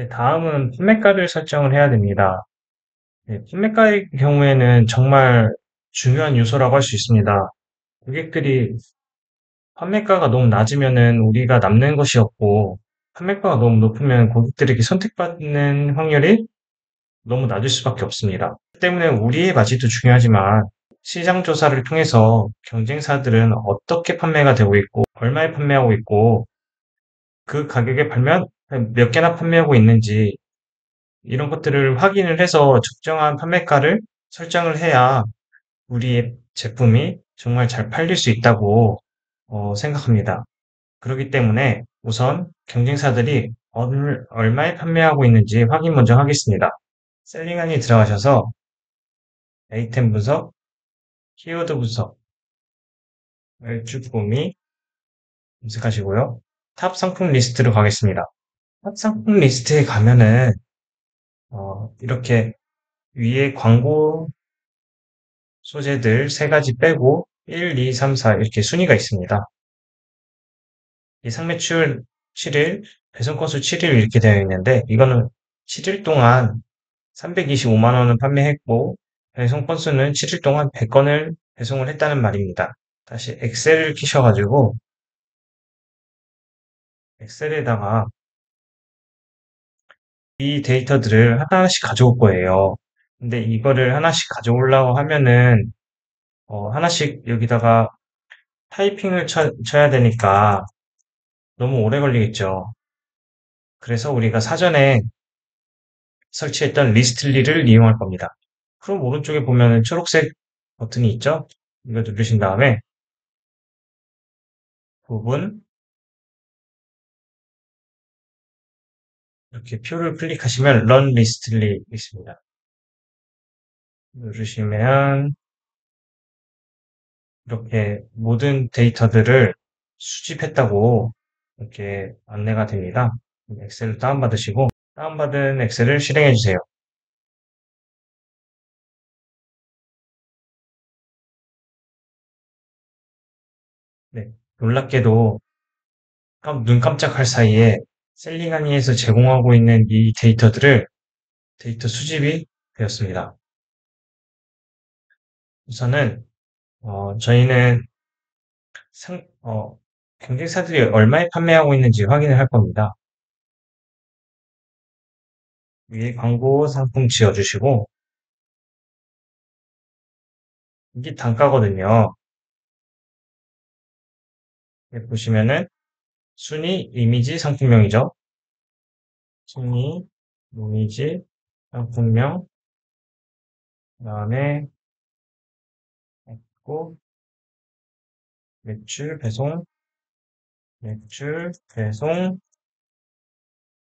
네, 다음은 판매가를 설정을 해야 됩니다. 네, 판매가의 경우에는 정말 중요한 요소라고 할 수 있습니다. 고객들이 판매가가 너무 낮으면은 우리가 남는 것이 없고, 판매가가 너무 높으면 고객들에게 선택받는 확률이 너무 낮을 수밖에 없습니다. 그렇기 때문에 우리의 마진도 중요하지만 시장 조사를 통해서 경쟁사들은 어떻게 판매가 되고 있고, 얼마에 판매하고 있고, 그 가격에 팔면 몇 개나 판매하고 있는지 이런 것들을 확인을 해서 적정한 판매가를 설정을 해야 우리의 제품이 정말 잘 팔릴 수 있다고 생각합니다. 그렇기 때문에 우선 경쟁사들이 얼마에 판매하고 있는지 확인 먼저 하겠습니다. 셀링안이 들어가셔서 아이템 분석, 키워드 분석, 매출 범위 검색하시고요. 탑 상품 리스트로 가겠습니다. 탑 상품 리스트에 가면은 이렇게 위에 광고 소재들 세 가지 빼고 1, 2, 3, 4 이렇게 순위가 있습니다. 예상 매출 7일, 배송 건수 7일 이렇게 되어 있는데 이거는 7일 동안 325만 원을 판매했고 배송 건수는 7일 동안 100건을 배송을 했다는 말입니다. 다시 엑셀을 키셔가지고 엑셀에다가 이 데이터들을 하나씩 가져올 거예요. 근데 이거를 하나씩 가져오려고 하면은 하나씩 여기다가 타이핑을 쳐야 되니까 너무 오래 걸리겠죠. 그래서 우리가 사전에 설치했던 리스트리를 이용할 겁니다. 그럼 오른쪽에 보면은 초록색 버튼이 있죠? 이거 누르신 다음에 부분 이렇게 표를 클릭하시면 Run Listly 있습니다. 누르시면 이렇게 모든 데이터들을 수집했다고 이렇게 안내가 됩니다. 엑셀을 다운받으시고 다운받은 엑셀을 실행해 주세요. 네, 놀랍게도 눈 깜짝할 사이에 셀링아니에서 제공하고 있는 이 데이터들을 데이터 수집이 되었습니다. 우선은 저희는 상, 어, 경쟁사들이 얼마에 판매하고 있는지 확인을 할 겁니다. 위에 광고 상품 지어주시고 이게 단가거든요. 여기 보시면은 순위 이미지 상품명이죠. 순위 이미지 상품명 그다음에 했고 매출 배송 매출 배송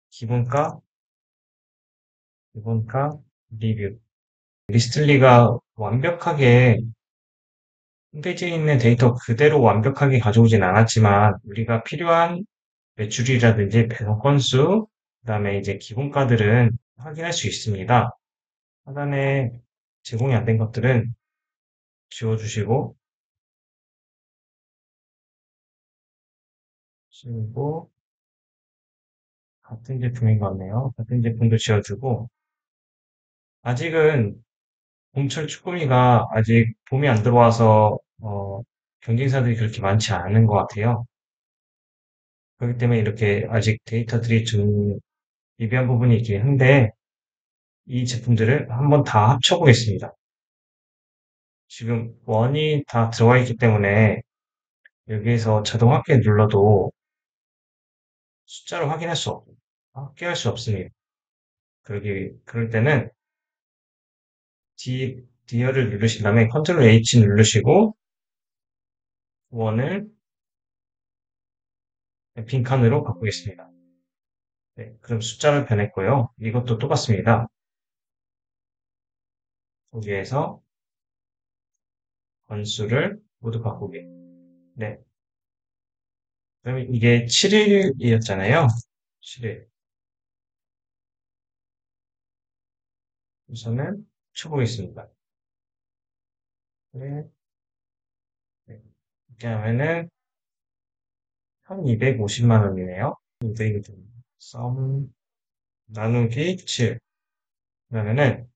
기본가 기본가 리뷰 리스틀리가 완벽하게 홈페이지에 있는 데이터 그대로 완벽하게 가져오진 않았지만 우리가 필요한 매출이라든지 배송 건수, 그다음에 이제 기본가들은 확인할 수 있습니다. 하단에 제공이 안 된 것들은 지워주시고, 그리고 같은 제품인 것 같네요. 같은 제품도 지워주고, 아직은 봄철 쭈꾸미가 아직 봄이 안 들어와서 경쟁사들이 그렇게 많지 않은 것 같아요. 그렇기 때문에 이렇게 아직 데이터들이 좀 미비한 부분이 있긴 한데, 이 제품들을 한번 다 합쳐보겠습니다. 지금 원이 다 들어가 있기 때문에 여기에서 자동 합계 눌러도 숫자를 확인할 수 없고 합계할 수 없습니다. 그럴 때는 D열을 누르신 다음에 Ctrl H 누르시고 원을 빈칸으로 바꾸겠습니다. 네, 그럼 숫자를 변했고요. 이것도 똑같습니다. 여기에서 건수를 모두 바꾸기. 네, 그럼 이게 7일이었잖아요. 7일. 우선은 쳐보겠습니다. 네, 네. 이렇게 하면은 1250만 원이네요. 200점. 썸 나누기 7. 그러면은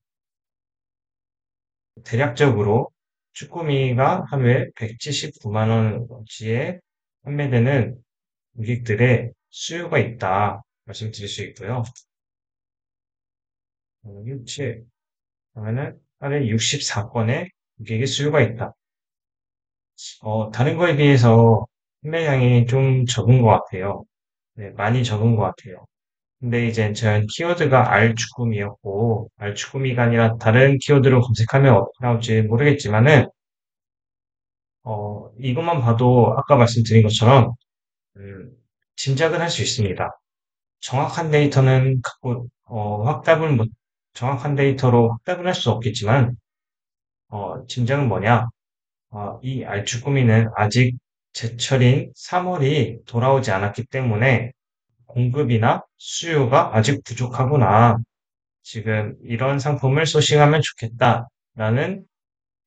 대략적으로 쭈꾸미가 하루에 179만 원어치에 판매되는 고객들의 수요가 있다 말씀드릴 수 있고요. 나누기 7. 그러면은 하루에 64건의 고객의 수요가 있다. 다른 거에 비해서 판매량이 좀 적은 것 같아요. 네, 많이 적은 것 같아요. 근데 이제 전 키워드가 알쭈꾸미였고, 알쭈꾸미가 아니라 다른 키워드로 검색하면 어떻게 나올지 모르겠지만은, 이것만 봐도 아까 말씀드린 것처럼, 음, 짐작은 할 수 있습니다. 정확한 데이터는 갖고, 정확한 데이터로 확답을 할 수 없겠지만, 짐작은 뭐냐? 이 알쭈꾸미는 아직 제철인 3월이 돌아오지 않았기 때문에 공급이나 수요가 아직 부족하구나. 지금 이런 상품을 소싱하면 좋겠다라는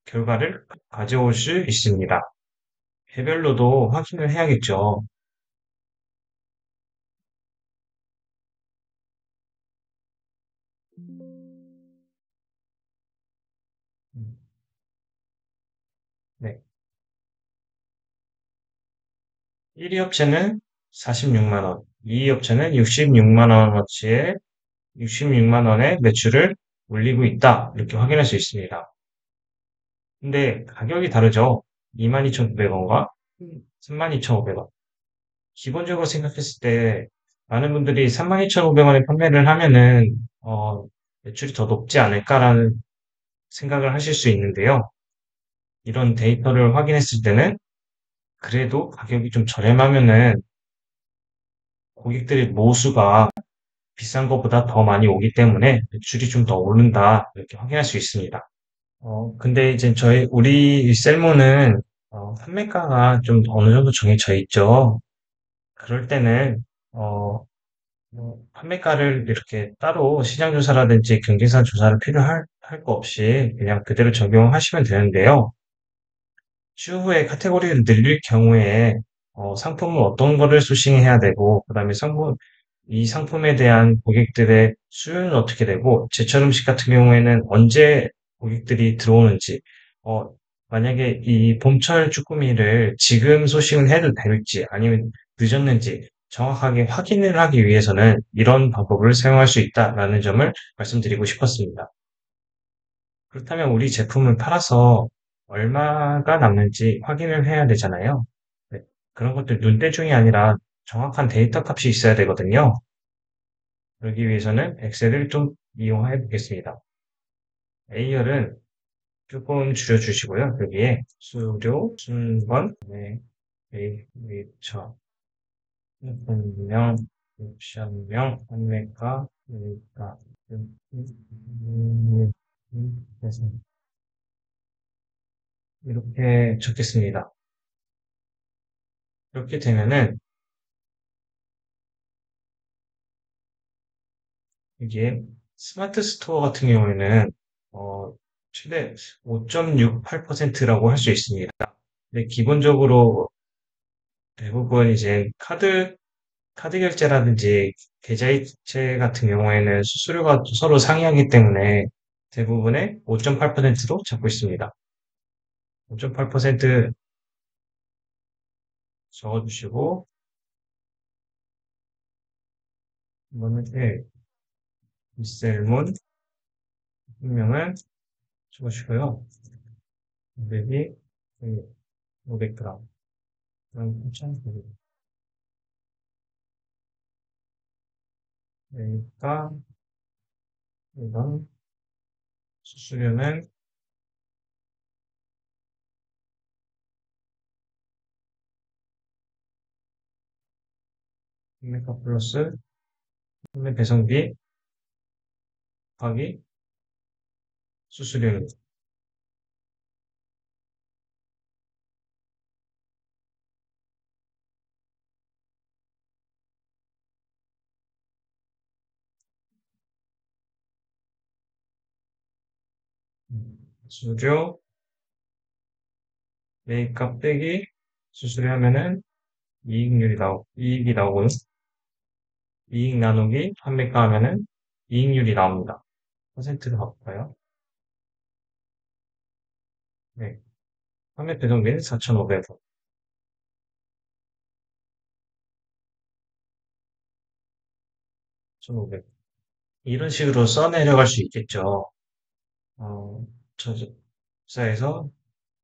결과를 가져올 수 있습니다. 개별로도 확인을 해야겠죠. 음, 네. 1위 업체는 46만 원, 2위 업체는 66만 원어치의 66만 원의 매출을 올리고 있다. 이렇게 확인할 수 있습니다. 근데 가격이 다르죠. 22,900원과 32,500원. 기본적으로 생각했을 때 많은 분들이 32,500원에 판매를 하면은 매출이 더 높지 않을까라는 생각을 하실 수 있는데요. 이런 데이터를 확인했을 때는 그래도 가격이 좀 저렴하면은 고객들의 모수가 비싼 것보다 더 많이 오기 때문에 매출이 좀 더 오른다 이렇게 확인할 수 있습니다. 근데 이제 우리 셀모는 판매가가 좀 어느 정도 정해져 있죠. 그럴 때는 어, 판매가를 이렇게 따로 시장 조사라든지 경쟁사 조사를 할 거 없이 그냥 그대로 적용하시면 되는데요. 추후에 카테고리를 늘릴 경우에 상품은 어떤 거를 소싱해야 되고, 그다음에 이 상품에 대한 고객들의 수요는 어떻게 되고, 제철 음식 같은 경우에는 언제 고객들이 들어오는지, 어, 만약에 이 봄철 쭈꾸미를 지금 소싱을 해도 될지, 아니면 늦었는지 정확하게 확인을 하기 위해서는 이런 방법을 사용할 수 있다라는 점을 말씀드리고 싶었습니다. 그렇다면 우리 제품을 팔아서 얼마가 남는지 확인을 해야 되잖아요. 네, 그런 것들 눈대중이 아니라 정확한 데이터 값이 있어야 되거든요. 그러기 위해서는 엑셀을 좀 이용해 보겠습니다. A열은 조금 줄여주시고요. 여기에 수료, 순번, 네, 웨이처, 분명, 옵션명, 판매가, 여기가, 그래서 이렇게 적겠습니다. 이렇게 되면은 이게 스마트 스토어 같은 경우에는 어, 최대 5.68%라고 할 수 있습니다. 근데 기본적으로 대부분 이제 카드 결제라든지 계좌이체 같은 경우에는 수수료가 서로 상이하기 때문에 대부분의 5.8%로 잡고 있습니다. 5.8% 적어주시고, 이거는 윗셀문 분명을 적어주시고요. 고객이 500g, 그럼 8,900g. 그러니까 이건 수수료는 판매가 플러스 판매 배송비 곱하기 수수료입니다. 수수료 매입값 빼기 수수료 하면은 이익이 나오고요. 이익 나누기 판매가 하면은 이익률이 나옵니다. 퍼센트로 바꿔요. 네. 판매 배송비는 4,500원. 4,500원. 이런 식으로 써내려갈 수 있겠죠. 어, 저자에서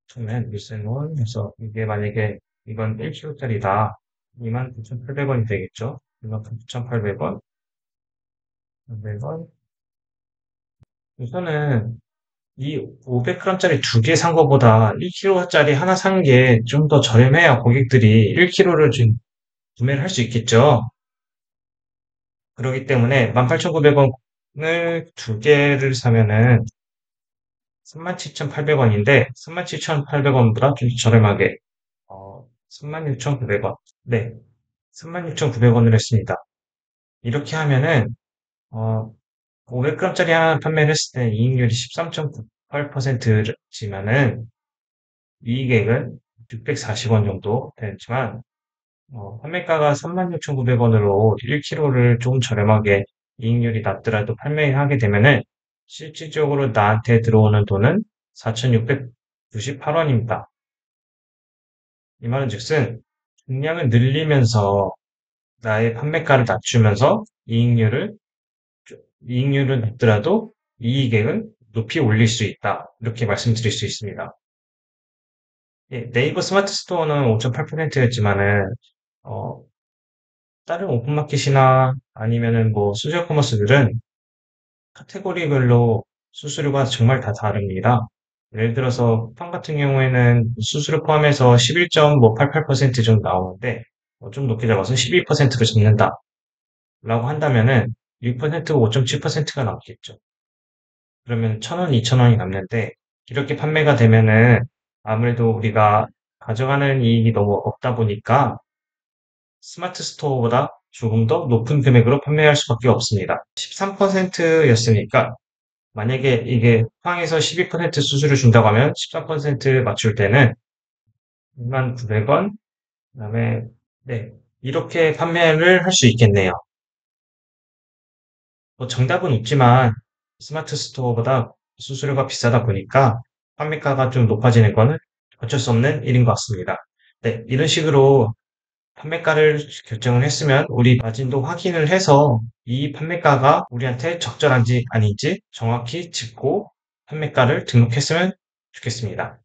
처음엔 밀생원 해서 이게 만약에 이건 1kg짜리다. 29,800원이 되겠죠. 29,800원. 800원. 우선은 이 500g짜리 두 개 산 거보다 1kg짜리 하나 산 게 좀 더 저렴해야 고객들이 1kg를 지금 구매를 할 수 있겠죠. 그렇기 때문에 18,900원을 두 개를 사면은 37,800원인데 37,800원보다 좀 저렴하게 36,900원. 네, 36,900원을 했습니다. 이렇게 하면은 500g짜리 하나 판매를 했을 때 이익률이 13.98%지만은 이익액은 640원 정도 되지만 판매가가 36,900원으로 1kg를 조금 저렴하게 이익률이 낮더라도 판매하게 되면은 실질적으로 나한테 들어오는 돈은 4,698원입니다. 이 말은 즉슨 중량을 늘리면서 나의 판매가를 낮추면서 이익률은 낮더라도 이익액은 높이 올릴 수 있다. 이렇게 말씀드릴 수 있습니다. 예, 네이버 스마트 스토어는 5.8%였지만은 다른 오픈마켓이나 아니면은 뭐 소셜 커머스들은 카테고리별로 수수료가 정말 다 다릅니다. 예를 들어서 쿠팡 같은 경우에는 수수료 포함해서 11.88% 정도 나오는데 좀 높게 잡아서 12%로 잡는다 라고 한다면은 6%가 5.7%가 남겠죠. 그러면 1,000원, 2,000원이 남는데 이렇게 판매가 되면은 아무래도 우리가 가져가는 이익이 너무 없다 보니까 스마트 스토어보다 조금 더 높은 금액으로 판매할 수밖에 없습니다. 13%였으니까 만약에 이게 쿠팡에서 12% 수수료 준다고 하면 13% 맞출 때는 29,000원, 그다음에 네, 이렇게 판매를 할 수 있겠네요. 뭐 정답은 없지만 스마트 스토어보다 수수료가 비싸다 보니까 판매가가 좀 높아지는 거는 어쩔 수 없는 일인 것 같습니다. 네, 이런 식으로 판매가를 결정을 했으면 우리 마진도 확인을 해서 이 판매가가 우리한테 적절한지 아닌지 정확히 짚고 판매가를 등록했으면 좋겠습니다.